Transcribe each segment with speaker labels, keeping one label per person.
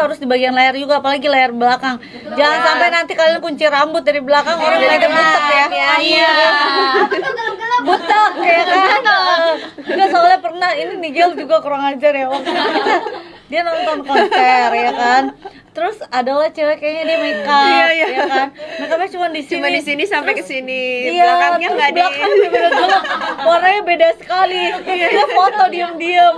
Speaker 1: harus di bagian leher juga, apalagi leher belakang. Jangan sampai nanti kalian kunci rambut dari belakang, orang ngeliatnya butek ya. Iya. Butek ya kan. Enggak, soalnya pernah ini Nigel juga kurang ajar ya waktu kita dia nonton konser ya kan. Terus adalah cewek kayaknya dia make up ya kan. Make upnya cuma di sini sampai ke sini. Belakangnya enggak di gelap. Warnanya beda sekali. Dia foto diam-diam.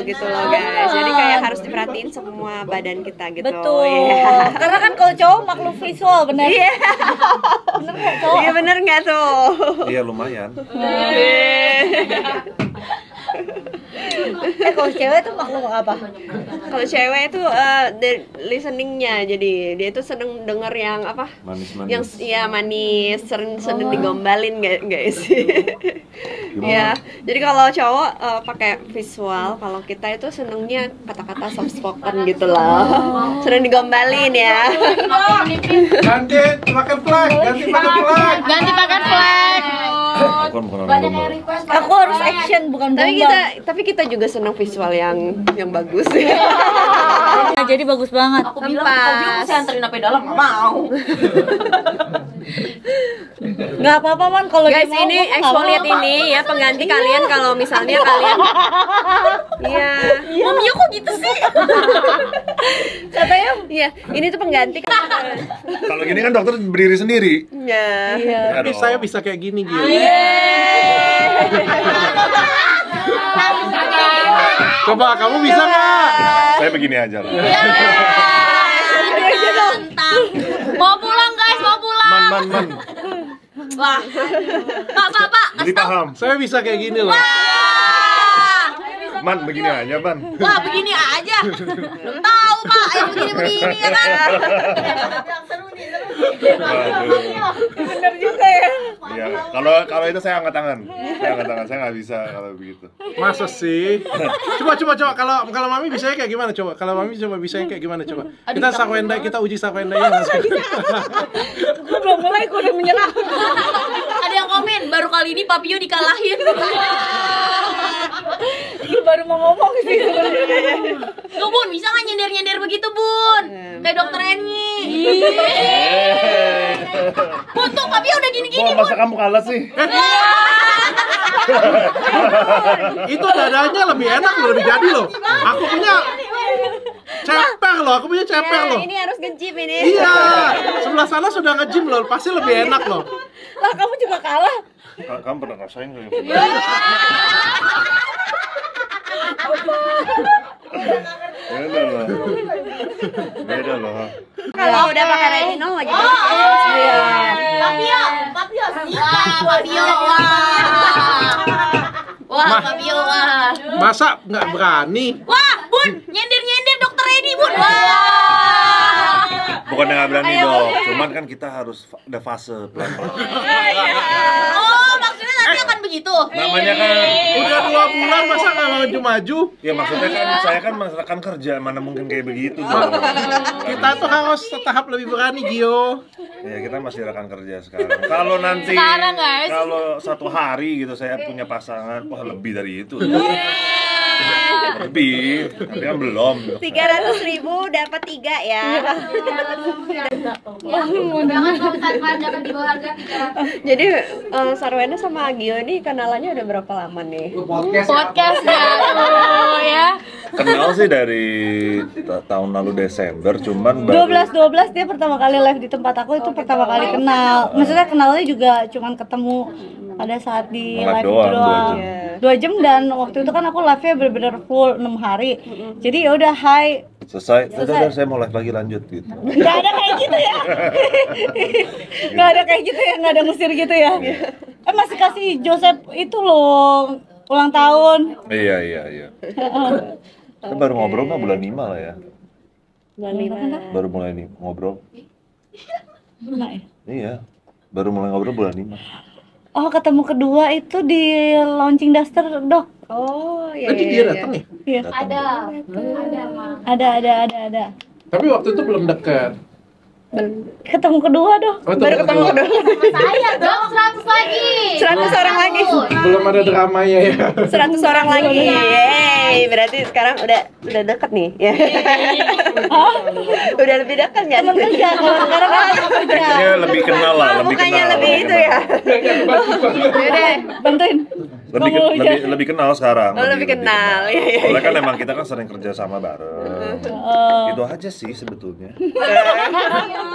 Speaker 2: Gitu loh guys. Jadi kayak harus diperhatiin semua badan kita gitu.
Speaker 1: Betul. Karena kan kalau cowok maklum visual benar. Iya. Bener nggak cowok?
Speaker 2: Iya bener nggak tuh?
Speaker 3: Iya lumayan.
Speaker 1: Kalau cewek tuh maklum apa?
Speaker 2: Kalau cewek itu listeningnya, jadi dia itu seneng denger yang apa?
Speaker 3: Manis-manis.
Speaker 2: Yang iya manis, sering digombalin guys. Ya, jadi kalau cowok pakai visual, kalau kita itu senengnya kata-kata soft spoken gitu loh. Sering digombalin ya.
Speaker 4: Ganti pakai flag,
Speaker 5: Ganti pakai flag.
Speaker 3: Aku bukan orang gombal.
Speaker 1: Aku harus action bukan gombal.
Speaker 2: Tapi kita juga seneng visual yang bagus.
Speaker 1: Nah, jadi bagus banget.
Speaker 5: Aku bilang tadi aku bisa anterin sampai dalam, nggak mau.
Speaker 1: Nggak apa-apa man kalau
Speaker 2: Guys,
Speaker 1: dia mau,
Speaker 2: ini exfoliate ini ya pengganti kalian kalau misalnya kalian iya.
Speaker 5: Mami kok gitu sih?
Speaker 2: Katanya iya, ini tuh pengganti.
Speaker 3: Kalau gini kan dokter berdiri sendiri.
Speaker 2: Ya.
Speaker 1: Iya.
Speaker 4: Tapi saya bisa kayak gini gitu. Coba kamu bisa nggak?
Speaker 3: Saya begini aja lah.
Speaker 5: Mau pulang guys, mau pulang.
Speaker 3: Man.
Speaker 5: Wah, Pak.
Speaker 3: Jadi paham.
Speaker 4: Saya bisa kayak gini loh.
Speaker 3: Man, begini aja, Man.
Speaker 5: Wah, begini aja. Belum tahu Pak, yang begini-begini ya kan.
Speaker 1: Bener juga ya.
Speaker 3: Iya, kalau itu saya angkat tangan. Saya nggak bisa kalau begitu.
Speaker 4: Masa sih? Coba kalau Mami bisa kayak gimana coba? Kalau Mami coba bisa kayak gimana coba? Kita sakwenda, kita uji sakwenda ya.
Speaker 1: Gue belum mulai, gue udah menyerah.
Speaker 5: Ada yang komen, baru kali ini Papio dikalahin.
Speaker 1: Gue baru mau ngomong sih.
Speaker 5: Tuh Bun, bisa nggak nyender-nyender begitu Bun? Kayak dokter Eni. Bun, tuh Papio udah gini-gini
Speaker 3: Kok masa kamu kalah sih?
Speaker 4: Itu dadanya lebih enak loh, lebih jadi loh. Aku punya ceper loh.
Speaker 2: Ini harus nge-gym ini.
Speaker 4: Iya, sebelah sana sudah nge-gym loh, pasti lebih enak loh.
Speaker 1: Lah kamu juga kalah.
Speaker 3: Kamu pernah rasain nggak? Beda loh.
Speaker 2: Kalau udah pakai retinol lagi.
Speaker 5: Papio, Papio, wah, Papio, wah.
Speaker 4: Masa nggak berani?
Speaker 5: Wah, Bun, nyender-nyender dokter Edi, Bun. Wah.
Speaker 3: Bukan nggak berani dong, cuman kan kita harus ada fase pelan-pelan.
Speaker 5: Oh, maksudnya nanti akan begitu.
Speaker 3: Namanya kan
Speaker 4: Udah 2 bulan masa nggak maju-maju?
Speaker 3: ya maksudnya kan saya kan masyarakat kerja, mana mungkin kayak begitu dong.
Speaker 4: Kita tuh harus tahap lebih berani, Gio.
Speaker 3: Ya kita masih rekan kerja sekarang. Kalau nanti
Speaker 5: Sekarang, guys.
Speaker 3: kalau satu hari gitu saya punya pasangan, wah lebih dari itu. Lebih, tapi kan belum.
Speaker 2: 300.000 dapat 3 ya. Jadi Sarwena sama Gio ini kenalannya udah berapa lama nih?
Speaker 5: Podcast ya.
Speaker 3: Kenal sih dari tahun lalu Desember, cuman baru
Speaker 1: 12 dia pertama kali live di tempat aku, itu pertama kali kenal. Maksudnya kenalnya juga cuman ketemu pada saat di
Speaker 3: Live
Speaker 1: live
Speaker 3: doang,
Speaker 1: itu doang. 2 jam dan waktu itu kan aku live-nya bener-bener full 6 hari. Jadi ya udah hai.
Speaker 3: selesai. Udah, saya mau live lagi lanjut gitu.
Speaker 1: Nggak ada kayak gitu ya. Nggak ada kayak gitu ya, nggak ada ngusir gitu ya. Masih kasih Joseph itu loh ulang tahun.
Speaker 3: Iya. Kan baru ngobrol nggak bulan 5 lah ya.
Speaker 2: Bulan 5.
Speaker 3: Baru mulai nih ngobrol.
Speaker 1: Nah, ya.
Speaker 3: Iya. Baru mulai ngobrol bulan 5.
Speaker 1: Oh, ketemu kedua itu di launching Duster, Dok.
Speaker 2: Oh, iya.
Speaker 4: Nanti dia datang ya?
Speaker 1: Iya.
Speaker 3: Datang.
Speaker 1: Ada.
Speaker 4: Tapi waktu itu belum dekat.
Speaker 1: Ketemu kedua dong.
Speaker 2: Baru ketemu kedua.
Speaker 5: Sama saya dong 100 lagi.
Speaker 2: 100 orang lagi.
Speaker 4: Belum ada dramanya ya.
Speaker 2: 100 orang lagi. Yeay, berarti sekarang udah deket nih. Ya. Udah lebih dekat enggak?
Speaker 1: Teman kerja kalau sekarang kan teman kerja.
Speaker 3: Ya lebih kenal lah, lebih
Speaker 2: Bukannya
Speaker 3: kenal.
Speaker 2: lebih itu ya.
Speaker 1: Yaudah, bantuin.
Speaker 3: Lebih kenal sekarang.
Speaker 2: Oh, lebih kenal. Iya.
Speaker 3: Soalnya kan emang kita kan sering kerja sama bareng. Itu aja sih sebetulnya.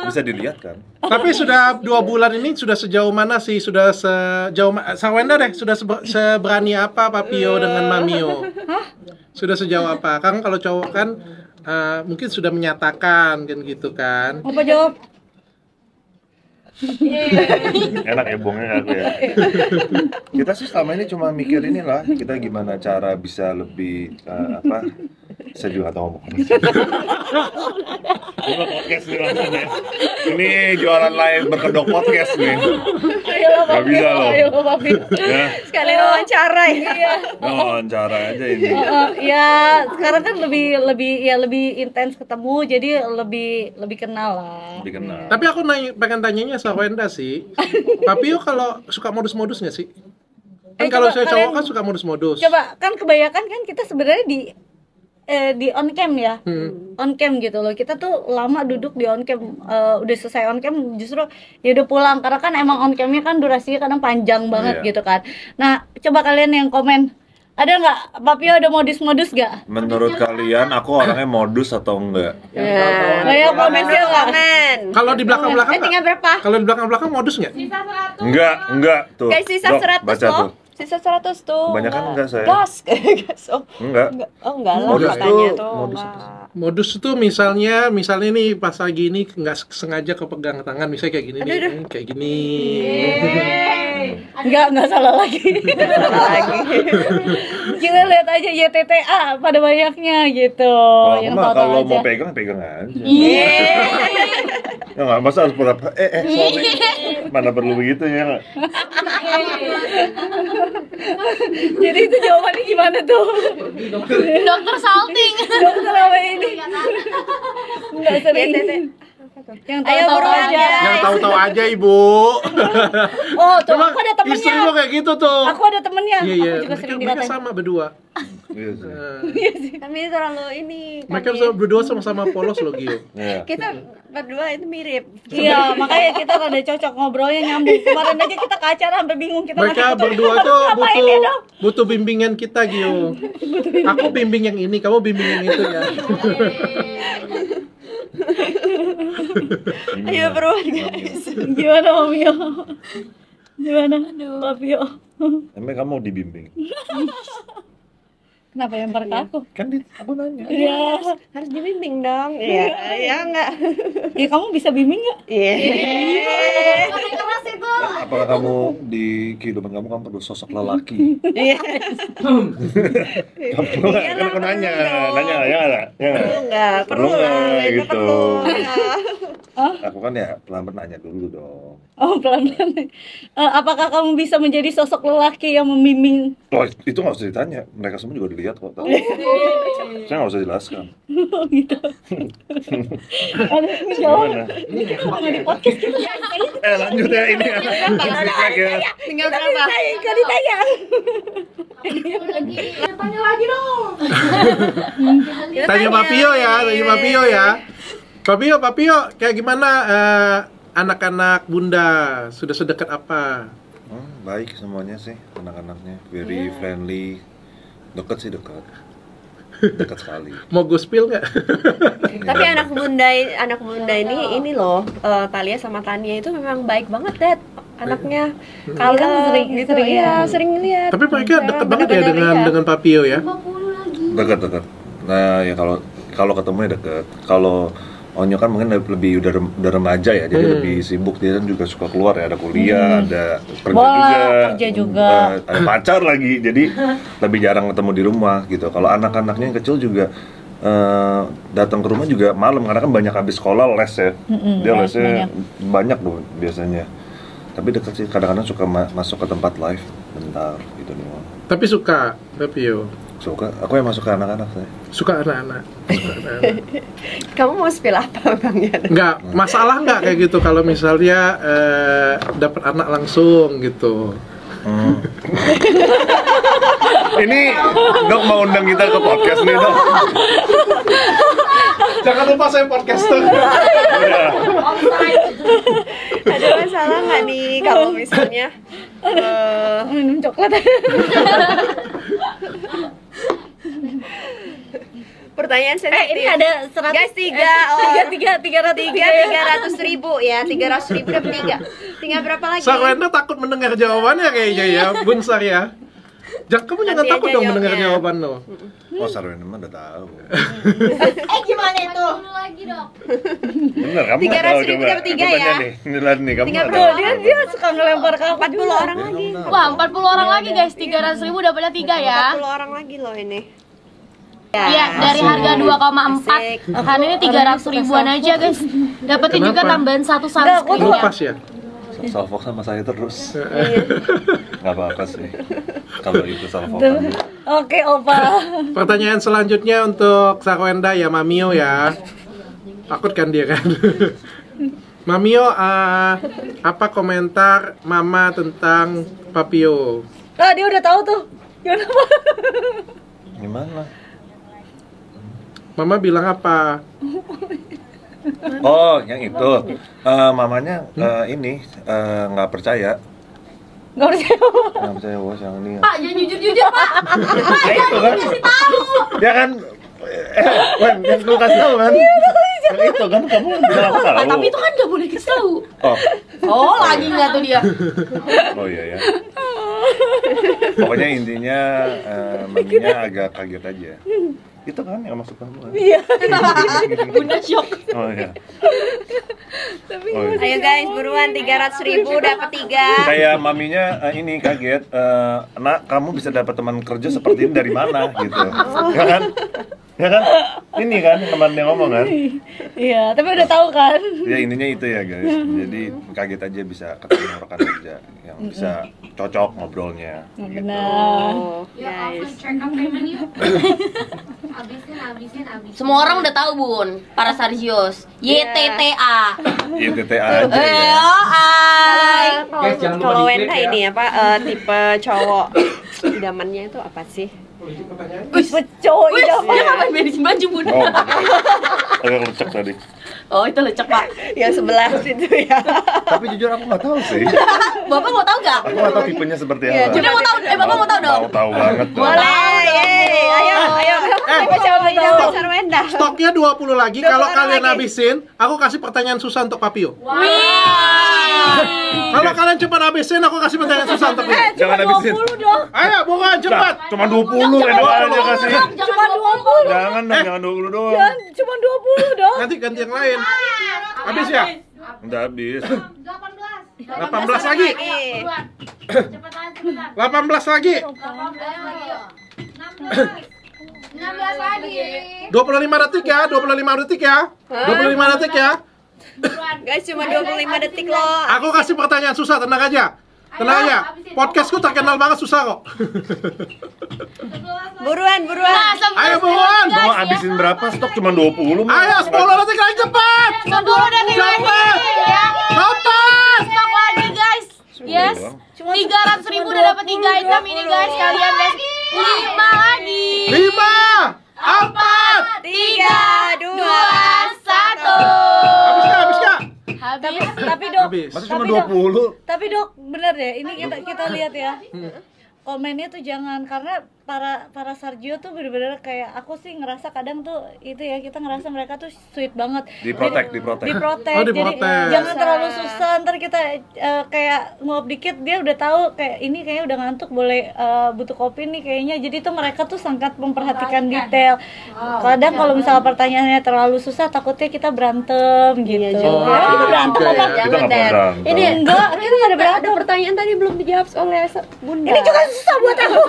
Speaker 3: Bisa dilihat kan.
Speaker 4: Tapi sudah 2 bulan ini sudah sejauh mana sih? Sudah sejauh Sawenda deh, sudah seberani apa Papio dengan Mamio? Sudah sejauh apa? Kan kalau cowok kan mungkin sudah menyatakan kan gitu kan.
Speaker 1: Apa jawab?
Speaker 3: Enak ya bongnya aku ya. Kita sih selama ini cuma mikir inilah, kita gimana cara bisa lebih saya juga tahu ngomong. Ini podcast nih langsung ya. Ini jualan live berkedok podcast nih.
Speaker 1: Ayolah
Speaker 3: Gak bisa loh.
Speaker 1: Ayolah Papi.
Speaker 3: Ya,
Speaker 2: Sekali wawancara ya.
Speaker 1: Iya.
Speaker 3: wawancara aja ini.
Speaker 1: Ya sekarang kan lebih intens ketemu, jadi lebih kenal lah.
Speaker 3: Lebih kenal.
Speaker 4: Tapi aku pengen tanyanya Sawenda sih. Papio kalau suka modus-modus nggak sih? Kan kalau
Speaker 1: coba
Speaker 4: saya cowok
Speaker 1: kalian-
Speaker 4: kan suka modus-modus.
Speaker 1: Coba kan kebanyakan kan kita sebenarnya di on cam ya, on cam gitu loh. Kita tuh lama duduk di on cam, udah selesai on cam justru ya udah pulang karena kan emang on camnya kan durasinya kadang panjang banget
Speaker 3: Iya.
Speaker 1: gitu kan. Nah coba kalian yang komen, ada nggak Papio ada modus-modus nggak?
Speaker 3: Menurut kalian aku orangnya modus atau enggak?
Speaker 1: Kayak komen
Speaker 2: Yuk,
Speaker 1: nggak?
Speaker 2: komen.
Speaker 4: Kalau di belakang-belakang
Speaker 2: Tinggal
Speaker 4: nggak?
Speaker 2: berapa?
Speaker 4: Kalau di belakang-belakang modus nggak?
Speaker 3: Enggak tuh.
Speaker 2: Guys, sisa
Speaker 3: Dok,
Speaker 2: 100
Speaker 3: baca
Speaker 2: loh.
Speaker 3: tuh.
Speaker 2: Sisa 100 tuh.
Speaker 3: Kebanyakan enggak saya.
Speaker 2: Gas. Gas. Oh.
Speaker 3: Enggak.
Speaker 2: Oh, enggak lah
Speaker 3: Modus
Speaker 2: katanya
Speaker 3: tuh,
Speaker 2: tuh.
Speaker 3: modus
Speaker 2: Enggak.
Speaker 4: Modus itu misalnya nih pas lagi ini nggak sengaja kepegang tangan, misalnya kayak gini nih, kayak gini.
Speaker 1: Nggak salah lagi. Kita lihat aja YTTA pada banyaknya gitu.
Speaker 3: Kalau aku
Speaker 1: Yang
Speaker 3: mah
Speaker 1: tahu-tahu
Speaker 3: kalau
Speaker 1: aja.
Speaker 3: mau pegang aja. Ya nggak, masa harus berapa? Sorry. Mana perlu begitu ya nggak?
Speaker 1: Jadi itu jawabannya gimana tuh?
Speaker 5: Dokter salting.
Speaker 1: Dokter apa ini? Nggak sering. Yang
Speaker 2: Ayo
Speaker 1: tahu-tahu
Speaker 2: buruan,
Speaker 1: aja.
Speaker 2: guys.
Speaker 4: Yang tahu-tahu aja ibu.
Speaker 1: Oh tuh,
Speaker 4: Memang
Speaker 1: aku ada temennya.
Speaker 4: istri lo kayak gitu tuh.
Speaker 1: Aku ada temennya.
Speaker 4: Iya,
Speaker 1: Aku juga sering
Speaker 4: mereka
Speaker 1: dikatain.
Speaker 4: sama berdua.
Speaker 3: Iya sih.
Speaker 2: Kami terlalu ini.
Speaker 4: Mereka
Speaker 2: kami-
Speaker 4: berdua sama-sama polos loh Gio.
Speaker 3: Iya.
Speaker 2: Kita berdua itu mirip.
Speaker 1: Iya, makanya kita rada cocok ngobrolnya nyambung. Kemarin aja kita ke acara sampai bingung kita
Speaker 4: Mereka
Speaker 1: ngasih foto.
Speaker 4: berdua tuh
Speaker 1: Ngapain ya, Dok?
Speaker 4: butuh bimbingan kita Gio. Aku bimbing yang ini, kamu bimbing yang itu ya.
Speaker 2: Ayo buruan guys.
Speaker 1: Gimana Mamio? Gimana? Papio.
Speaker 3: Emang kamu mau dibimbing?
Speaker 1: Kenapa lempar ke aku?
Speaker 3: Kan aku nanya.
Speaker 1: Iya.
Speaker 2: Harus dibimbing dong. Iya, ya enggak.
Speaker 1: Ya kamu bisa bimbing nggak?
Speaker 2: Iya.
Speaker 5: Pakai keras itu.
Speaker 3: Apakah kamu di kehidupan kamu perlu sosok lelaki?
Speaker 2: Iya.
Speaker 3: Kamu kan aku nanya ya nggak? Ya nggak?
Speaker 2: Enggak,
Speaker 3: Perlu nggak
Speaker 2: itu
Speaker 3: gitu?
Speaker 2: perlu.
Speaker 3: Aku kan ya pelan-pelan nanya dulu dong.
Speaker 1: Oh pelan-pelan. Apakah kamu bisa menjadi sosok lelaki yang membimbing?
Speaker 3: Oh, itu nggak usah ditanya. Mereka semua juga dilihat kok. Saya nggak usah jelaskan.
Speaker 1: Gitu. Aduh, ini jawab.
Speaker 3: Gimana?
Speaker 1: Nggak di podcast kita.
Speaker 3: Lanjut ya ini ya. Feedback ya.
Speaker 2: Tinggal berapa?
Speaker 1: Nggak ditanya.
Speaker 5: Tanya lagi dong.
Speaker 4: Tanya Papio ya. Papio, kayak gimana anak-anak Bunda? Sudah sedekat apa?
Speaker 3: Baik semuanya sih, anak-anaknya very friendly, dekat sekali.
Speaker 4: Mau gue spill nggak?
Speaker 2: Tapi anak bunda ini loh, Talia sama Tania itu memang baik banget, Dad. Anaknya kalau
Speaker 1: Kan sering
Speaker 2: ya sering lihat.
Speaker 4: Tapi mereka dekat banget ya
Speaker 2: Benar-benar
Speaker 4: dengan Papio ya.
Speaker 3: Dekat. Nah ya kalau ketemunya dekat. Kalau Onyo kan mungkin lebih udah remaja ya, jadi lebih sibuk, dia kan juga suka keluar ya, ada kuliah, ada kerja juga, ada pacar lagi, jadi lebih jarang ketemu di rumah gitu. Kalau anak-anaknya yang kecil juga datang ke rumah juga malam karena kan banyak habis sekolah les ya, dia lesnya banyak tuh biasanya. Tapi dekat sih, kadang-kadang suka masuk ke tempat live bentar gitu nih.
Speaker 4: Tapi suka Papio.
Speaker 3: Suka, aku yang masuk ke anak-anak saya.
Speaker 4: Suka anak-anak.
Speaker 2: Kamu mau spill apa Bang ya?
Speaker 4: Enggak, masalah enggak kayak gitu kalau misalnya dapat anak langsung gitu.
Speaker 3: Ini Dok mau undang kita ke podcast nih Dok.
Speaker 4: Jangan lupa saya podcaster.
Speaker 3: Udah.
Speaker 2: Ada masalah nggak nih kalau misalnya
Speaker 1: minum coklat.
Speaker 2: pertanyaan sensitif?
Speaker 1: Ini ada 100
Speaker 2: Guys, 300
Speaker 1: ribu
Speaker 2: ya, 300.000 dapat 3. Tinggal berapa lagi?
Speaker 4: Sarwenda takut mendengar jawabannya kayaknya ya, Bunsar ya. Kamu jangan
Speaker 2: Nanti
Speaker 4: takut
Speaker 2: aja
Speaker 4: dong mendengar
Speaker 2: jawabnya.
Speaker 4: jawaban lo.
Speaker 3: Oh, Sarwenda mah udah tahu.
Speaker 5: Gimana itu? Lagi dong.
Speaker 3: Bener, kamu nggak tahu
Speaker 2: 300.000
Speaker 3: coba.
Speaker 2: dapat 3
Speaker 3: Aku tanya
Speaker 2: ya?
Speaker 3: nih, ini lihat nih, kamu
Speaker 2: Tinggal
Speaker 3: nggak tahu.
Speaker 2: berapa?
Speaker 1: dia suka ngelempar ke aku
Speaker 2: 40 orang lagi.
Speaker 5: Wah, 40 orang lagi guys. 300.000 dapatnya 3 ya.
Speaker 2: 40 orang lagi loh ini.
Speaker 5: Iya, dari harga 2,4
Speaker 2: Asik.
Speaker 5: kan ini 300 ribuan aja guys. Dapetin juga
Speaker 4: Kenapa?
Speaker 5: tambahan 1
Speaker 1: Enggak, aku
Speaker 5: sunscreen
Speaker 1: tuh-
Speaker 5: ya.
Speaker 4: Lepas ya.
Speaker 3: Salfok sama saya terus.
Speaker 2: Iya.
Speaker 3: Nggak apa-apa sih. Kalau itu salfokan.
Speaker 1: Oke, Opa.
Speaker 4: Pertanyaan selanjutnya untuk Sarwenda ya, Mamio ya. Takut kan dia kan? Mamio, apa komentar Mama tentang Papio?
Speaker 1: Ah, dia udah tahu tuh. Gimana, Pak?
Speaker 3: Gimana?
Speaker 4: Mama bilang apa?
Speaker 3: Oh, yang itu. Mamanya ini nggak percaya.
Speaker 1: Nggak percaya.
Speaker 3: Nggak percaya bos yang ini.
Speaker 5: Pak, jangan jujur-jujur, Pak.
Speaker 3: Ya itu kan. Ya kan. Wen, yang lu kasih tahu kan? Yang itu kan kamu bilang aku tahu.
Speaker 5: Tapi itu kan nggak boleh kasih tahu.
Speaker 3: Oh,
Speaker 5: Oh, lagi nggak tuh dia?
Speaker 3: oh iya ya. Pokoknya intinya maminya agak kaget aja. Itu kan yang maksud kamu kan?
Speaker 1: Iya.
Speaker 5: Bunda shock.
Speaker 3: Oh iya. Oh, iya.
Speaker 2: Ayo guys, buruan 300.000 dapat 3.
Speaker 3: Kayak maminya ini kaget, nak kamu bisa dapat teman kerja seperti ini dari mana gitu, ya kan? Ya kan? Ini kan teman yang ngomong kan?
Speaker 1: Iya, tapi udah tahu kan.
Speaker 3: Ya intinya itu ya guys. Jadi kaget aja bisa ketemu rekan kerja yang bisa cocok ngobrolnya. Gitu.
Speaker 1: Benar.
Speaker 2: Oh, guys.
Speaker 5: Semua orang udah tahu, Bun. Para Sarjios. YTTA.
Speaker 3: ITTA aja ya.
Speaker 2: Kalau Wenda ini apa tipe cowok idamannya itu apa sih?
Speaker 1: Cowok
Speaker 5: Wih,
Speaker 1: idaman.
Speaker 5: dia ngapain beresin baju, Bun?
Speaker 3: Oh, agak lecek tadi.
Speaker 5: Oh, itu lecek, Pak.
Speaker 2: Yang sebelah situ ya.
Speaker 3: Tapi jujur aku nggak tahu sih.
Speaker 5: Bapak mau tahu nggak?
Speaker 3: Aku nggak tahu tipenya seperti
Speaker 2: Iya,
Speaker 3: apa.
Speaker 5: Coba mau tahu, Bapak mau tahu dong?
Speaker 3: Tahu banget dong.
Speaker 2: Boleh. Ayo. Tipe cowok idaman Sarwenda.
Speaker 4: Stoknya 20 lagi. Kalau
Speaker 2: 20
Speaker 4: kalian
Speaker 2: lagi.
Speaker 4: habisin, aku kasih pertanyaan susah untuk Papio.
Speaker 5: Wih.
Speaker 4: Kalau kalian cepat habisin, aku kasih pertanyaan susah untuk Papio.
Speaker 3: Jangan habisin.
Speaker 1: 20 dong.
Speaker 4: Ayo, bukan cepat.
Speaker 3: Cuma 20 enak aja kasih.
Speaker 1: Cuma 20.
Speaker 3: Jangan dong, jangan 20 doang.
Speaker 1: Jangan, cuma 20 dong.
Speaker 4: Nanti ganti yang lain. Habis ya?
Speaker 3: Udah habis.
Speaker 4: 18 lagi. 18 lagi. 25 detik ya, 25 detik ya. 25 detik ya.
Speaker 2: Guys, cuma 25 detik loh.
Speaker 4: Aku kasih pertanyaan susah, tenang aja. Tenang aja. Podcastku terkenal banget susah kok.
Speaker 2: Buruan.
Speaker 4: Ayo buruan.
Speaker 3: Mau habisin berapa stok? Cuma 20 mah.
Speaker 4: Ayo 10 detik lagi cepat.
Speaker 5: 10 detik
Speaker 4: Cepat.
Speaker 5: ya.
Speaker 4: Cepat.
Speaker 5: Stok lagi, guys. Yes. 300.000 udah dapat 3 item ini, guys. Kalian, guys. 5 lagi.
Speaker 4: 5, 4.
Speaker 2: 3, 2, 1.
Speaker 4: Habis nggak?
Speaker 5: Habis.
Speaker 1: Tapi dok,
Speaker 4: Habis.
Speaker 3: Masa cuma
Speaker 1: Tapi, Dok.
Speaker 3: 20?
Speaker 1: tapi dok, bener deh. Ini kita lihat ya. Komennya tuh jangan, karena para Sarjio tuh bener-bener kayak aku sih ngerasa kadang tuh itu ya, kita ngerasa mereka tuh sweet banget.
Speaker 3: Diprotek.
Speaker 4: Oh,
Speaker 1: Jadi
Speaker 4: diprotek.
Speaker 1: jangan terlalu susah, ntar kita kayak nguap dikit dia udah tahu kayak ini kayaknya udah ngantuk, boleh butuh kopi nih kayaknya. Jadi tuh mereka tuh sangat memperhatikan detail. Kadang kalau misalnya pertanyaannya terlalu susah, takutnya kita berantem gitu.
Speaker 2: juga.
Speaker 1: Ya, kita berantem
Speaker 4: juga
Speaker 1: apa?
Speaker 4: ya.
Speaker 3: Kita nggak pernah berantem.
Speaker 1: Ini enggak, kita nggak ada berantem.
Speaker 2: Ada pertanyaan tadi belum dijawab oleh Bunda.
Speaker 1: Ini juga susah buat aku.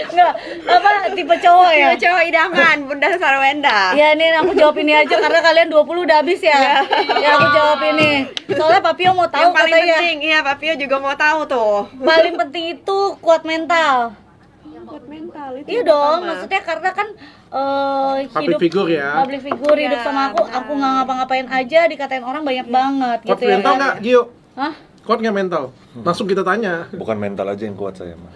Speaker 1: Enggak, apa tipe cowok ya?
Speaker 2: Tipe cowok idaman Bunda Sarwenda.
Speaker 1: Ya ini aku jawab ini aja karena kalian 20 udah habis ya. Ya aku jawab ini. Soalnya Papio mau tahu
Speaker 2: Yang paling
Speaker 1: katanya.
Speaker 2: penting, iya Papio juga mau tahu tuh.
Speaker 1: Paling penting itu kuat mental.
Speaker 2: Kuat mental. hal itu.
Speaker 1: Iya
Speaker 2: yang
Speaker 1: dong,
Speaker 2: pertama.
Speaker 1: maksudnya karena kan
Speaker 4: Public figure ya.
Speaker 1: Public figure hidup
Speaker 2: Iya,
Speaker 1: sama aku nggak ngapa-ngapain aja dikatain orang banyak banget
Speaker 4: Kuat
Speaker 1: gitu ya.
Speaker 4: mental nggak, Gio?
Speaker 1: Hah?
Speaker 4: Kuat nggak mental? Langsung kita tanya.
Speaker 3: Bukan mental aja yang kuat saya mah.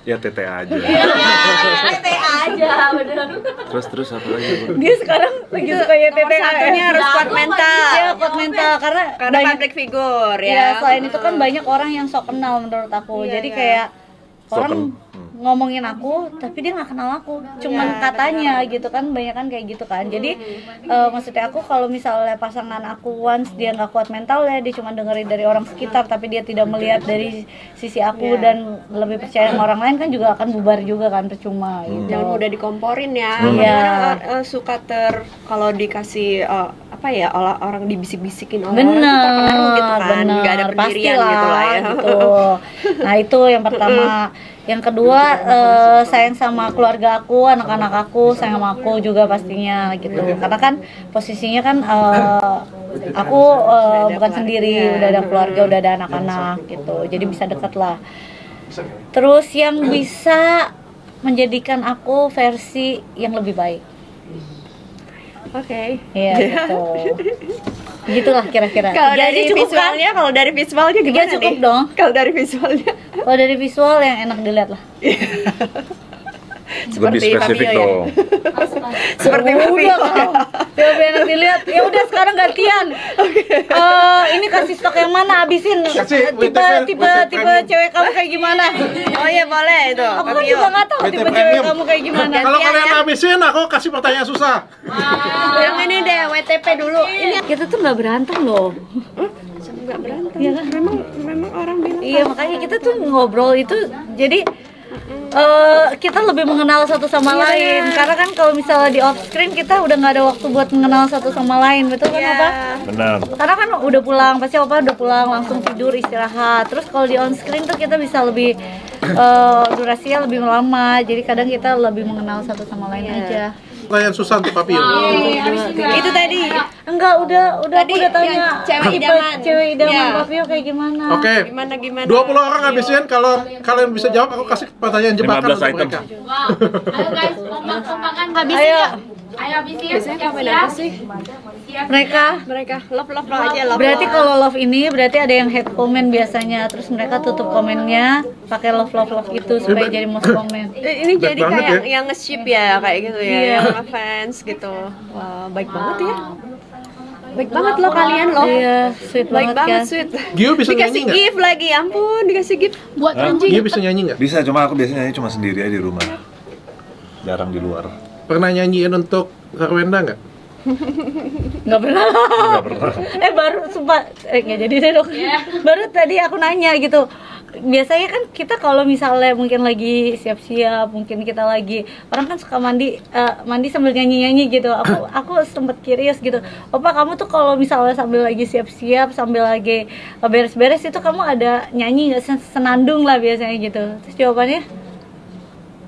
Speaker 3: Ya TTA aja.
Speaker 1: Tete aja, bener.
Speaker 3: Terus apa lagi? Bu?
Speaker 1: Dia sekarang lagi suka ya tete.
Speaker 2: Satunya harus kuat mental.
Speaker 1: Iya, kuat mental karena banyak
Speaker 2: public figure
Speaker 1: ya.
Speaker 2: ya.
Speaker 1: Selain itu kan banyak orang yang sok kenal menurut aku.
Speaker 2: Iya,
Speaker 1: Jadi
Speaker 2: iya.
Speaker 1: kayak
Speaker 3: Sok
Speaker 1: orang
Speaker 3: kenal.
Speaker 1: ngomongin aku tapi dia nggak kenal aku, cuman katanya gitu kan, banyak kan kayak gitu kan. Jadi maksudnya aku kalau misalnya pasangan aku once dia nggak kuat mental ya, dia cuma dengerin dari orang sekitar tapi dia tidak melihat dari sisi aku dan lebih percaya sama orang lain, kan juga akan bubar juga kan, percuma gitu.
Speaker 2: Jangan mudah dikomporin ya.
Speaker 1: Iya.
Speaker 2: Kadang-kadang, suka kalau dikasih apa ya, orang dibisik-bisikin oleh
Speaker 1: Bener,
Speaker 2: orang tuh terpengaruh gitu kan. Nggak ada pendirian
Speaker 1: pastilah,
Speaker 2: gitu lah ya.
Speaker 1: gitu. Nah itu yang pertama. Yang kedua, sayang sama keluarga aku, anak-anak aku, sayang sama aku juga pastinya gitu. Karena kan posisinya kan aku bukan sendiri, udah ada keluarga, udah ada anak-anak gitu. Jadi bisa deket lah. Terus yang bisa menjadikan aku versi yang lebih baik.
Speaker 2: Oke.
Speaker 1: Iya gitu. Gitulah kira-kira.
Speaker 2: Kalau
Speaker 1: Tiga
Speaker 2: dari
Speaker 1: aja cukup kan?
Speaker 2: visualnya, kalau dari visualnya
Speaker 1: Tiga
Speaker 2: gimana
Speaker 1: cukup
Speaker 2: nih?
Speaker 1: dong.
Speaker 2: Kalau dari visualnya.
Speaker 1: Kalau dari visual yang enak dilihat lah.
Speaker 3: Lebih spesifik
Speaker 2: Fabio ya?
Speaker 3: dong.
Speaker 2: Seperti
Speaker 1: udah
Speaker 2: Fabio.
Speaker 1: kalau ya lebih enak dilihat. Ya udah sekarang gantian. Ini kasih stok yang mana, habisin.
Speaker 4: Kasih
Speaker 1: Tipe
Speaker 4: WTP
Speaker 1: cewek kamu kayak gimana?
Speaker 2: Oh iya boleh itu.
Speaker 1: Aku kan
Speaker 2: Fabio.
Speaker 1: juga nggak tahu
Speaker 4: WTP
Speaker 1: tipe cewek
Speaker 4: premium.
Speaker 1: kamu kayak gimana.
Speaker 4: Kalau kalian
Speaker 2: ya.
Speaker 4: habisin, aku kasih pertanyaan susah.
Speaker 2: Yang ini deh WTP dulu. Ini
Speaker 1: Kita tuh nggak berantem loh.
Speaker 2: nggak berantem.
Speaker 1: Iya kan?
Speaker 2: Memang orang bilang.
Speaker 1: Iya, makanya kita tuh ngobrol itu jadi kita lebih mengenal satu sama lain. Karena kan kalau misalnya di off screen kita udah nggak ada waktu buat mengenal satu sama lain, betul kan apa?
Speaker 3: Benar.
Speaker 1: Karena kan udah pulang, pasti Opa udah pulang langsung tidur istirahat. Terus kalau di on screen tuh kita bisa lebih durasinya lebih lama. Jadi kadang kita lebih mengenal satu sama lain aja.
Speaker 4: Pertanyaan susah untuk Papio.
Speaker 2: Itu tadi.
Speaker 1: Enggak, udah
Speaker 2: Tadi
Speaker 1: aku udah tanya
Speaker 2: yang cewek
Speaker 1: tipe
Speaker 2: idaman.
Speaker 1: cewek idaman
Speaker 2: Iya.
Speaker 1: Papio kayak gimana.
Speaker 4: Oke.
Speaker 2: Gimana
Speaker 4: 20 orang habisin, kalau kalian bisa jawab aku kasih pertanyaan jebakan
Speaker 3: 15
Speaker 4: untuk
Speaker 3: item.
Speaker 4: mereka.
Speaker 5: Ayo guys, kompak-kompakan habisin
Speaker 1: Ayo.
Speaker 5: ya. Ayo habisin.
Speaker 2: Biasanya kapan apa sih?
Speaker 1: Mereka
Speaker 2: Love aja love.
Speaker 1: berarti kalau love ini berarti ada yang hate comment biasanya, terus mereka tutup komennya pakai love itu supaya jadi most comment.
Speaker 2: Ini
Speaker 4: Baik
Speaker 2: jadi
Speaker 4: banget
Speaker 2: kayak
Speaker 4: ya.
Speaker 2: yang nge-ship ya kayak gitu ya,
Speaker 1: Iya.
Speaker 2: yang ngefans gitu. Wah, baik banget ya. Baik banget loh kalian loh.
Speaker 1: Iya, sweet
Speaker 2: Baik
Speaker 1: banget
Speaker 2: banget
Speaker 1: kan.
Speaker 2: sweet.
Speaker 4: Gio bisa nyanyi
Speaker 2: Dikasih
Speaker 4: nggak?
Speaker 2: gift lagi, ampun, dikasih gift.
Speaker 5: Buat
Speaker 3: Hah?
Speaker 5: anjing.
Speaker 4: Gio bisa nyanyi nggak?
Speaker 3: Bisa, cuma aku biasanya nyanyi cuma sendiri aja di rumah. Jarang di luar.
Speaker 4: Pernah nyanyiin untuk Harwenda nggak?
Speaker 1: Nggak pernah.
Speaker 3: Enggak pernah.
Speaker 1: Baru sumpah nggak jadi deh dok. Baru tadi aku nanya gitu. Biasanya kan kita kalau misalnya mungkin lagi siap-siap, mungkin kita lagi orang kan suka mandi sambil nyanyi-nyanyi gitu. Aku sempet curious gitu. Opa, kamu tuh kalau misalnya sambil lagi siap-siap, sambil lagi beres-beres itu kamu ada nyanyi nggak, senandung lah biasanya gitu. Terus jawabannya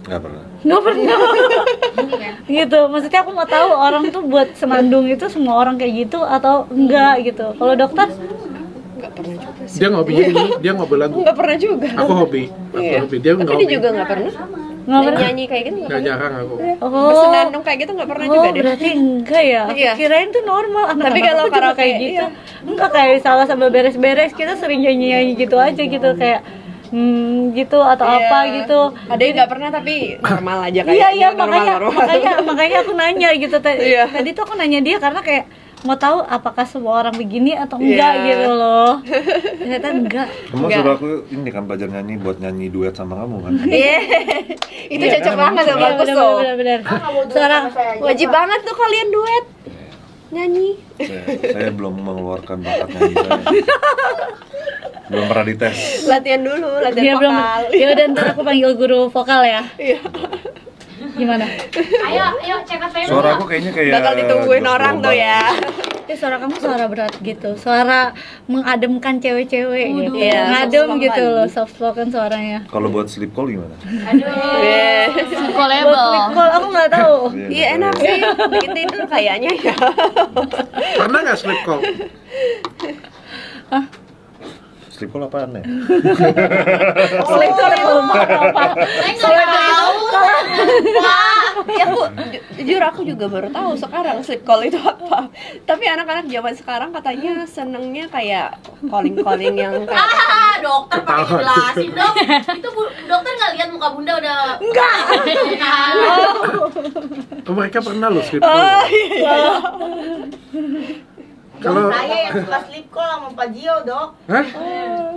Speaker 3: Enggak pernah.
Speaker 1: nggak pernah. Gitu, maksudnya aku mau tahu orang tuh buat senandung itu semua orang kayak gitu atau enggak gitu. Kalau dokter
Speaker 4: Dia nggak hobi nyanyi, dia nggak hobi lagu.
Speaker 2: Enggak pernah juga.
Speaker 4: Aku hobi. Dia nggak
Speaker 2: Tapi
Speaker 4: hobi.
Speaker 2: dia juga enggak pernah.
Speaker 1: nggak pernah.
Speaker 2: Nyanyi kayak gitu enggak
Speaker 4: Nggak
Speaker 2: pernah.
Speaker 4: jarang aku.
Speaker 1: Oh,
Speaker 2: Bersenandung kayak gitu enggak pernah juga deh.
Speaker 1: berarti enggak ya? Aku
Speaker 2: Iya.
Speaker 1: kirain tuh normal.
Speaker 2: Tapi kalau
Speaker 1: juga
Speaker 2: karaoke,
Speaker 1: kayak gitu,
Speaker 2: iya.
Speaker 1: enggak kayak salah sambil beres-beres kita sering nyanyi-nyanyi gitu aja gitu kayak gitu atau
Speaker 2: Iya.
Speaker 1: apa gitu.
Speaker 2: Ada yang enggak pernah tapi normal aja kayak.
Speaker 1: Iya
Speaker 2: normal.
Speaker 1: makanya aku nanya gitu tadi.
Speaker 2: Iya.
Speaker 1: Tadi tuh aku nanya dia karena kayak mau tahu apakah semua orang begini atau enggak
Speaker 2: Iya.
Speaker 1: gitu loh. Ternyata enggak.
Speaker 3: Kamu
Speaker 2: Enggak.
Speaker 3: suruh aku ini kan belajar nyanyi buat nyanyi duet sama kamu kan?
Speaker 2: Iya. Itu
Speaker 3: Iya,
Speaker 2: cocok
Speaker 3: kan?
Speaker 2: banget tuh,
Speaker 1: Iya,
Speaker 2: bagus tuh.
Speaker 1: benar. Sekarang
Speaker 2: Wajib banget tuh kalian duet nyanyi.
Speaker 3: Saya belum mengeluarkan bakat nyanyi saya. Belum pernah dites.
Speaker 2: Latihan dulu, latihan
Speaker 1: dia belum.
Speaker 2: vokal.
Speaker 1: Ya udah ntar aku panggil guru vokal ya.
Speaker 2: Iya.
Speaker 1: Gimana?
Speaker 5: Ayo cekat payung.
Speaker 3: Suara aku kayaknya kayak
Speaker 2: Bakal ditungguin
Speaker 3: Josh
Speaker 2: orang tuh
Speaker 3: Groban.
Speaker 2: ya.
Speaker 1: Suara kamu suara berat gitu, suara mengademkan cewek-cewek gitu,
Speaker 2: Iya,
Speaker 1: ngadem
Speaker 2: soft
Speaker 1: gitu
Speaker 2: spoken.
Speaker 1: loh, soft spoken suaranya.
Speaker 3: Kalau buat sleep call gimana?
Speaker 2: Iya.
Speaker 1: Buat sleep call aku nggak tahu.
Speaker 2: Iya enak sih, bikin tidur kayaknya ya.
Speaker 4: Pernah nggak sleep call?
Speaker 3: Sleep Strip call apaan ya?
Speaker 1: Slip call apa?
Speaker 5: Saya nggak tahu. Wah.
Speaker 2: Ya jujur aku juga baru tahu sekarang sleep call itu apa. Tapi anak-anak zaman sekarang katanya senengnya kayak calling yang kayak
Speaker 5: Dokter pakai jelasin dong. Itu dokter nggak lihat muka bunda udah enggak.
Speaker 4: Oh, mereka pernah loh sleep call. Kalau
Speaker 6: Saya yang suka sleep call sama Pak Gio, Dok.
Speaker 4: Hah?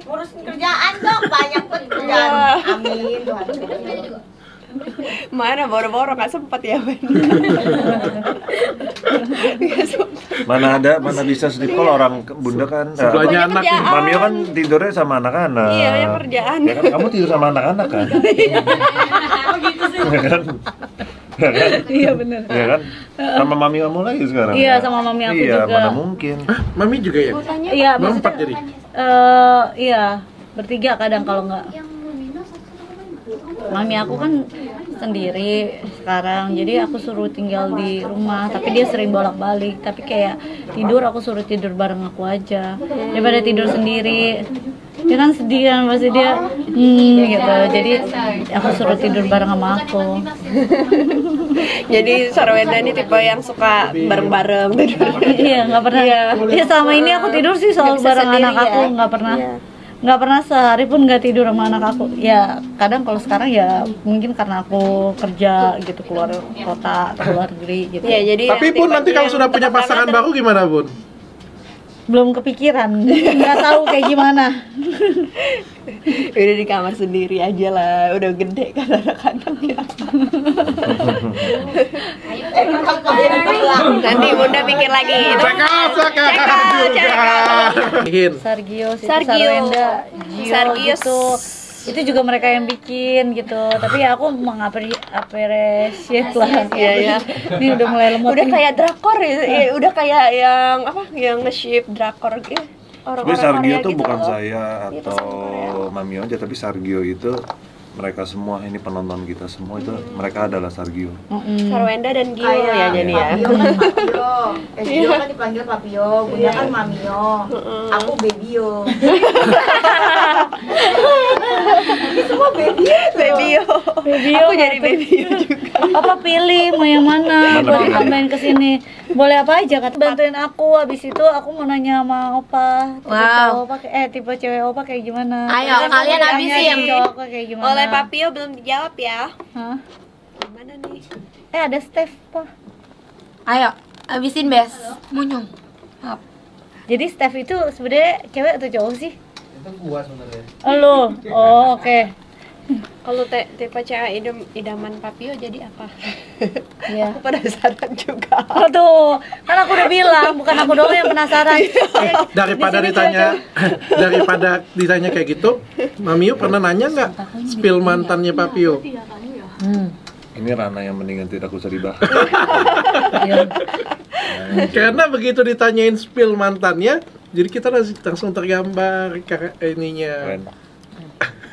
Speaker 6: Ngurusin kerjaan, Dok. Banyak banget kerjaan. Amin, Tuhan.
Speaker 2: mana boro-boro nggak sempet ya Ben.
Speaker 3: Mana bisa sleep call orang bunda kan
Speaker 4: sebelahnya anak nih.
Speaker 3: Mamio kan tidurnya sama anak-anak.
Speaker 2: Iya, yang kerjaan.
Speaker 3: Ya kan kamu tidur sama anak-anak kan? Ya kan? Ya kan?
Speaker 1: Iya benar.
Speaker 3: Ya kan? Sama mami kamu lagi sekarang.
Speaker 1: Iya,
Speaker 3: kan?
Speaker 1: sama mami aku
Speaker 3: iya,
Speaker 1: juga.
Speaker 3: Mana mungkin.
Speaker 4: Hah, Mami juga ya?
Speaker 1: Iya,
Speaker 4: Berempat jadi?
Speaker 1: iya, bertiga kadang kalau nggak. Mami aku kan sendiri sekarang, jadi aku suruh tinggal di rumah, tapi dia sering bolak-balik. Tapi kayak tidur aku suruh tidur bareng aku aja, daripada tidur sendiri. Dia kan sedih kan, pasti dia gitu. Jadi aku suruh tidur bareng sama aku.
Speaker 2: Jadi Sarwenda ini tipe yang suka bareng-bareng tidur.
Speaker 1: Iya, nggak pernah. Iya, selama ini aku tidur sih selalu
Speaker 2: Bisa
Speaker 1: bareng
Speaker 2: sendiri
Speaker 1: anak aku,
Speaker 2: ya?
Speaker 1: nggak pernah sehari pun nggak tidur sama anak aku. Ya kadang kalau sekarang ya mungkin karena aku kerja gitu, keluar kota atau keluar negeri gitu.
Speaker 2: Iya, jadi
Speaker 4: Tapi Bun, nanti kalau sudah punya pasangan baru gimana, Bun?
Speaker 1: Belum kepikiran, nggak tahu kayak gimana.
Speaker 2: udah di kamar sendiri aja lah, udah gede kan anak-anaknya. Nanti bunda pikir lagi.
Speaker 4: Check out juga.
Speaker 1: Sargio,
Speaker 2: Sargio.
Speaker 1: Sarwenda, Gio
Speaker 2: Sargio.
Speaker 1: gitu. Itu juga mereka yang bikin gitu. Tapi ya aku mengapresiasi lah.
Speaker 2: Iya.
Speaker 1: Ini udah mulai lemot.
Speaker 2: Udah
Speaker 1: nih.
Speaker 2: kayak drakor ya, udah kayak yang apa? Yang nge-ship drakor gitu.
Speaker 3: Tapi Sargio tuh
Speaker 2: gitu
Speaker 3: bukan
Speaker 2: loh.
Speaker 3: saya
Speaker 2: Itu
Speaker 3: atau
Speaker 2: sama Korea.
Speaker 3: Mamio aja, tapi Sargio itu mereka semua ini penonton kita semua itu mereka adalah Sargio.
Speaker 2: Sarwenda dan Gio ya jadi ya.
Speaker 6: Papio kan Papio. Gio kan dipanggil Papio, Bunda kan Mamio. Aku Bebio. Semua Bebio.
Speaker 2: Babyo.
Speaker 1: Babyo,
Speaker 2: Aku jadi Babyo juga.
Speaker 1: Apa pilih mau yang mana buat
Speaker 3: mana?
Speaker 1: ditambahin ke sini? Boleh apa aja kan? Bantuin aku. Habis itu aku mau nanya sama Opa. Tipe cowok Opa tipe cewek Opa kayak gimana?
Speaker 5: Ayo,
Speaker 1: Kan
Speaker 5: kalian
Speaker 1: aku
Speaker 5: habisin.
Speaker 1: nanya yang cowok kayak gimana?
Speaker 2: Oleh Papio belum dijawab ya.
Speaker 1: Hah?
Speaker 2: Gimana nih?
Speaker 1: Ada Steph, Pak.
Speaker 5: Ayo, habisin Bes. Munyung.
Speaker 1: Jadi Steph itu sebenarnya cewek atau cowok sih?
Speaker 4: Itu gua sebenarnya.
Speaker 1: Oh, oke.
Speaker 2: Kalau tipe cewek idaman Papio jadi apa?
Speaker 1: Iya.
Speaker 2: Aku penasaran juga.
Speaker 1: Aduh, kan aku udah bilang, bukan aku doang yang penasaran.
Speaker 4: Daripada
Speaker 1: Di sini
Speaker 4: ditanya kayak gitu, Mamio pernah nanya nggak spill mantannya Papio?
Speaker 3: Ini ranah yang mendingan tidak usah dibahas.
Speaker 1: Iya.
Speaker 4: Karena begitu ditanyain spill mantannya, jadi kita langsung tergambar ininya.
Speaker 3: Keren.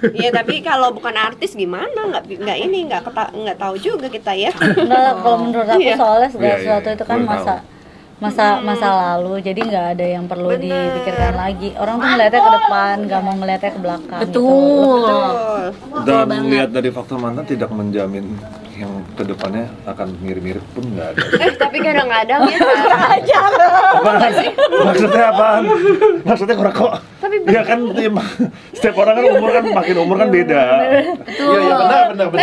Speaker 2: Iya, tapi kalau bukan artis gimana? Nggak tahu juga kita ya.
Speaker 1: Enggak, kalau menurut aku
Speaker 2: Iya.
Speaker 1: soalnya segala
Speaker 3: Iya,
Speaker 1: sesuatu itu kan
Speaker 3: Gua tahu.
Speaker 1: masa lalu, jadi nggak ada yang perlu dipikirkan lagi. Orang tuh ngeliatnya ke depan, nggak mau ngeliatnya ke belakang. Gitu.
Speaker 3: Dan lihat dari faktor mantan tidak menjamin yang kedepannya akan mirip-mirip pun nggak ada.
Speaker 2: Tapi kadang-kadang ya.
Speaker 3: Apaan? Maksudnya apaan? Maksudnya kok? Ya kan setiap orang kan makin umur kan beda.
Speaker 4: Iya, benar.
Speaker 2: Tapi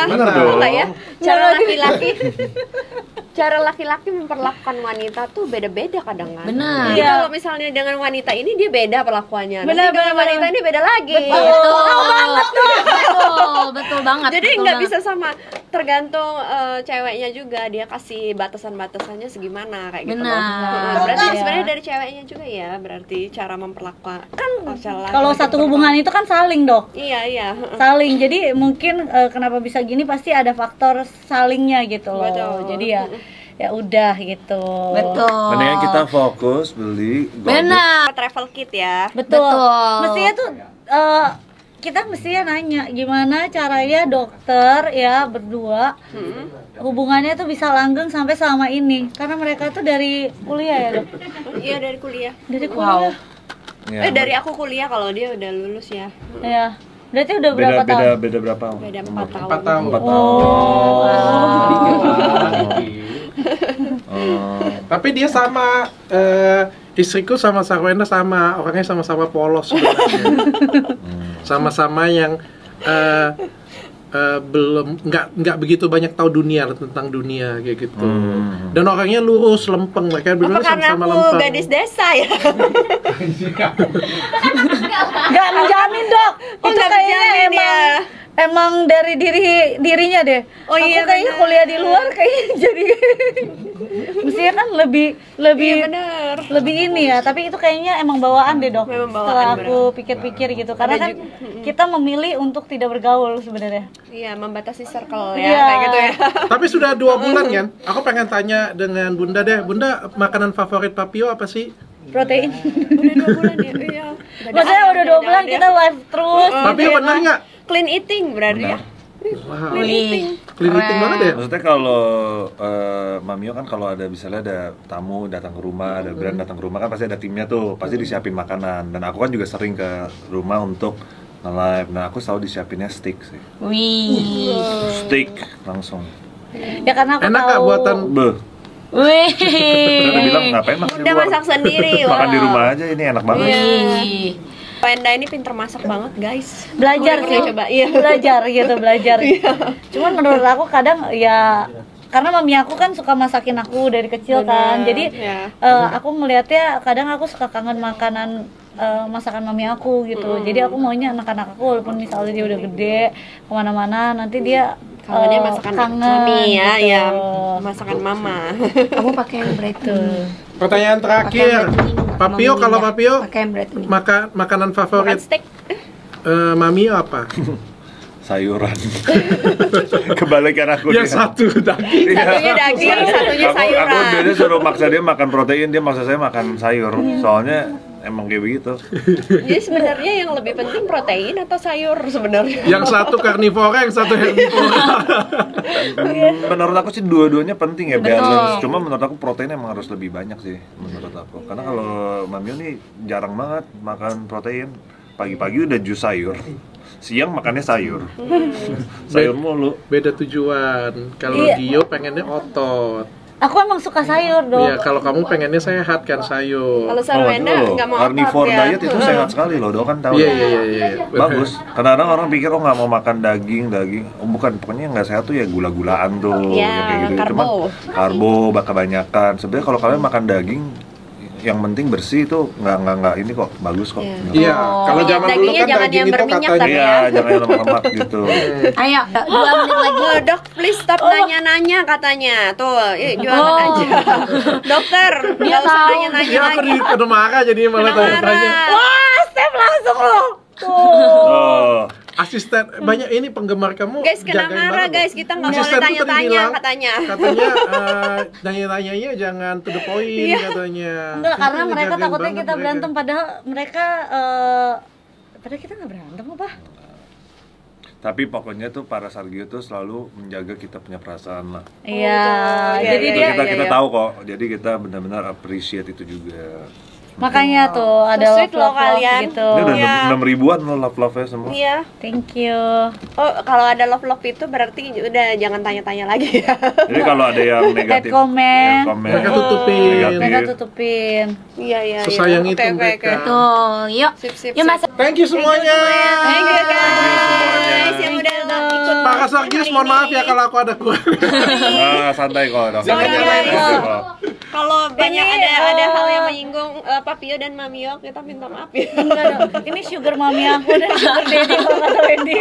Speaker 3: Benar dong.
Speaker 2: enggak ya? Cara laki-laki memperlakukan wanita tuh beda-beda kadang kan.
Speaker 5: Benar.
Speaker 2: Jadi
Speaker 1: Iya.
Speaker 2: kalau misalnya dengan wanita ini dia beda perlakuannya. Nanti
Speaker 1: Benar,
Speaker 2: dengan
Speaker 1: benar,
Speaker 2: wanita
Speaker 1: benar.
Speaker 2: ini beda lagi.
Speaker 5: Betul banget.
Speaker 2: Jadi
Speaker 5: betul
Speaker 2: nggak
Speaker 5: banget.
Speaker 2: bisa sama, tergantung ceweknya juga, dia kasih batasan-batasannya segimana kayak gitu.
Speaker 5: Benar.
Speaker 2: Berarti
Speaker 1: Iya.
Speaker 2: sebenarnya dari ceweknya juga ya, berarti cara memperlakukan kan
Speaker 1: Kalau satu hubungan itu kan saling, Dok.
Speaker 2: Iya.
Speaker 1: Saling. Jadi mungkin kenapa bisa gini pasti ada faktor salingnya gitu loh.
Speaker 2: Betul.
Speaker 1: Jadi ya udah gitu.
Speaker 5: Betul.
Speaker 3: Mendingan kita fokus beli Goldix.
Speaker 5: Benar.
Speaker 2: Travel kit ya.
Speaker 1: Betul.
Speaker 5: Betul.
Speaker 1: Mestinya tuh kita mestinya nanya gimana caranya dokter ya berdua hubungannya tuh bisa langgeng sampai selama ini, karena mereka tuh dari kuliah ya, Dok.
Speaker 2: Iya, dari kuliah.
Speaker 1: Dari kuliah.
Speaker 3: Ya,
Speaker 2: Dari aku kuliah, kalau dia udah lulus ya.
Speaker 1: Iya. Berarti udah berapa tahun?
Speaker 3: beda berapa?
Speaker 2: Beda 4 tahun.
Speaker 4: 4 tahun.
Speaker 3: 4 tahun.
Speaker 4: Tapi dia sama istriku sama Sarwenda sama orangnya sama-sama polos sebenarnya. Sama-sama yang belum nggak begitu banyak tahu dunia tentang dunia kayak gitu. Dan orangnya lurus lempeng, mereka
Speaker 2: Apa
Speaker 4: berdua
Speaker 2: karena
Speaker 4: sama-sama
Speaker 2: aku
Speaker 4: lempeng.
Speaker 2: gadis desa ya?
Speaker 1: Nggak menjamin dok.
Speaker 2: Oh,
Speaker 1: Itu
Speaker 2: nggak
Speaker 1: kayaknya
Speaker 2: menjamin ya.
Speaker 1: emang dari dirinya deh.
Speaker 2: Oh, iya,
Speaker 1: Aku kayaknya
Speaker 2: benar.
Speaker 1: kuliah di luar kayaknya jadi mestinya kan lebih
Speaker 2: Iya bener.
Speaker 1: lebih ini ya, tapi itu kayaknya emang bawaan deh dok.
Speaker 2: Memang bawaan,
Speaker 1: Setelah
Speaker 2: benar.
Speaker 1: aku pikir-pikir gitu, karena kan kita memilih untuk tidak bergaul sebenarnya.
Speaker 2: Iya, membatasi circle ya,
Speaker 1: Iya.
Speaker 2: kayak gitu ya.
Speaker 4: Tapi sudah 2 bulan kan? Aku pengen tanya dengan Bunda deh. Bunda, makanan favorit Papio apa sih?
Speaker 1: Protein.
Speaker 2: Udah 2 bulan ya, iya.
Speaker 1: Maksudnya udah 2 bulan kita live terus.
Speaker 4: Papio benar nggak?
Speaker 2: Clean eating berarti ya.
Speaker 4: Wow,
Speaker 2: Clean eating.
Speaker 4: clean eating banget ya?
Speaker 3: Maksudnya kalau Mamio kan kalau ada misalnya ada tamu datang ke rumah, ada brand datang ke rumah kan pasti ada timnya tuh, pasti disiapin makanan. Dan aku kan juga sering ke rumah untuk nge-live. Nah, aku selalu disiapinnya steak sih.
Speaker 1: Wih.
Speaker 3: Steak langsung.
Speaker 1: Ya karena aku
Speaker 4: Enak
Speaker 1: tahu.
Speaker 4: nggak buatan?
Speaker 3: Beuh.
Speaker 1: Wih.
Speaker 3: Udah bilang ngapain makan di
Speaker 2: Udah
Speaker 3: luar?
Speaker 2: masak sendiri.
Speaker 3: Makan di
Speaker 2: wow.
Speaker 3: rumah aja ini enak banget.
Speaker 1: Wih.
Speaker 2: Wenda ini pinter masak banget guys.
Speaker 1: Belajar
Speaker 2: Aku
Speaker 1: sih.
Speaker 2: pernah coba, iya.
Speaker 1: Belajar gitu, belajar. Cuman menurut aku kadang ya karena mami aku kan suka masakin aku dari kecil kan. Jadi
Speaker 2: ya.
Speaker 1: aku ngelihatnya kadang aku suka kangen makanan masakan mami aku gitu. Jadi aku maunya anak-anak aku walaupun misalnya dia udah gede kemana-mana nanti dia
Speaker 2: Kalau dia masakan
Speaker 1: kangen
Speaker 2: mami ya,
Speaker 1: gitu.
Speaker 2: ya masakan mama.
Speaker 7: Kamu pakai yang bread tuh.
Speaker 4: Pertanyaan terakhir. Papio, kalau Papio
Speaker 7: Pakai yang bread ini.
Speaker 4: makanan
Speaker 2: Makan
Speaker 4: favorit
Speaker 2: steak.
Speaker 4: Mamio apa?
Speaker 3: Sayuran. Kebalikan aku.
Speaker 4: Yang
Speaker 3: nih.
Speaker 4: satu daging.
Speaker 2: Satunya daging, satunya sayuran.
Speaker 3: Aku biasanya suruh maksa dia makan protein, dia maksa saya makan sayur. Soalnya emang kayak begitu.
Speaker 2: Jadi sebenarnya yang lebih penting protein atau sayur sebenarnya?
Speaker 4: Yang satu karnivora, yang satu herbivora.
Speaker 3: Menurut aku sih dua-duanya penting ya, balance. Cuma menurut aku protein emang harus lebih banyak sih menurut aku. Karena kalau Mamio nih jarang banget makan protein. Pagi-pagi udah jus sayur. Siang makannya sayur. Sayur mulu.
Speaker 4: Beda tujuan. Kalau
Speaker 1: Iya.
Speaker 4: Dio pengennya otot.
Speaker 1: Aku emang suka sayur dong.
Speaker 4: Iya, kalau kamu pengennya sehat kan sayur.
Speaker 2: Kalau Sarwenda nggak mau
Speaker 3: Carnivore
Speaker 2: otot ya.
Speaker 3: diet itu sehat sekali loh, Do kan tahu.
Speaker 4: Iya,
Speaker 3: ya?
Speaker 4: iya.
Speaker 3: Bagus. Kadang-kadang orang pikir oh nggak mau makan daging. Oh bukan, pokoknya yang nggak sehat tuh ya gula-gulaan tuh,
Speaker 2: Ya,
Speaker 3: yang kayak gitu.
Speaker 2: karbo.
Speaker 3: Cuman karbo, kebanyakan. Sebenarnya kalau kalian makan daging, yang penting bersih itu nggak ini kok, bagus kok.
Speaker 4: Iya, kalau zaman dulu
Speaker 2: Dagingnya
Speaker 4: kan
Speaker 2: jangan
Speaker 4: daging
Speaker 2: yang
Speaker 4: itu
Speaker 2: berminyak,
Speaker 4: katanya.
Speaker 2: tapi
Speaker 3: Iya, jangan yang lemak-lemak gitu.
Speaker 7: Ayo, 2 menit lagi.
Speaker 2: Oh, dok, please stop nanya-nanya katanya. Tuh, jualan aja. Dokter, nggak usah nanya-nanya
Speaker 4: Iya, aku
Speaker 2: lagi.
Speaker 4: udah marah jadi malah tanya-tanya.
Speaker 1: Wah, step langsung loh.
Speaker 3: Oh,
Speaker 4: Asisten banyak ini penggemar kamu.
Speaker 2: Guys, kena
Speaker 4: jagain
Speaker 2: marah
Speaker 4: banget
Speaker 2: guys,
Speaker 4: loh.
Speaker 2: kita nggak boleh
Speaker 4: Asisten tuh tadi
Speaker 2: tanya-tanya
Speaker 4: bilang,
Speaker 2: katanya.
Speaker 4: Katanya nanya-nanyanya jangan to the point katanya.
Speaker 1: Enggak, karena
Speaker 4: Itu
Speaker 1: mereka
Speaker 4: ngejagain
Speaker 1: takutnya
Speaker 4: banget
Speaker 1: kita
Speaker 4: mereka.
Speaker 1: berantem padahal mereka padahal kita nggak berantem apa?
Speaker 3: tapi pokoknya tuh para Sargio tuh selalu menjaga kita punya perasaan lah.
Speaker 1: Iya,
Speaker 2: iya,
Speaker 1: jadi
Speaker 3: Itu
Speaker 1: dia
Speaker 3: kita
Speaker 2: iya.
Speaker 3: tahu kok. Jadi kita benar-benar appreciate itu juga.
Speaker 1: makanya tuh ada
Speaker 2: sweet loh
Speaker 1: love
Speaker 2: kalian.
Speaker 1: gitu.
Speaker 3: Ini udah
Speaker 2: Iya.
Speaker 3: 6 ribuan loh love-love-nya semua.
Speaker 2: Iya.
Speaker 1: Thank you.
Speaker 2: Oh, kalau ada love itu berarti udah jangan tanya-tanya lagi ya.
Speaker 3: Jadi kalau ada yang negatif,
Speaker 1: Head comment.
Speaker 4: Mereka tutupin.
Speaker 3: Negatif.
Speaker 1: Mereka tutupin.
Speaker 2: Iya, iya.
Speaker 4: Sesayang
Speaker 2: iya.
Speaker 4: itu
Speaker 2: Oke,
Speaker 4: mereka.
Speaker 7: Tuh, yuk.
Speaker 2: Sip, sip,
Speaker 7: Yuk
Speaker 2: sip.
Speaker 7: masuk.
Speaker 4: Thank you semuanya.
Speaker 2: Thank you guys
Speaker 3: semuanya.
Speaker 2: yang udah ikut.
Speaker 4: Para Sargius, mohon maaf ya kalau aku ada kurang.
Speaker 3: Santai kok dong.
Speaker 4: Jangan-jangan.
Speaker 3: Santai kok.
Speaker 2: Kalau banyak
Speaker 1: Ini,
Speaker 2: ada hal yang menyinggung Papio dan Mamio, kita minta maaf ya.
Speaker 1: Enggak dong. Ini sugar mami aku dan sugar daddy kalau kata Wendy.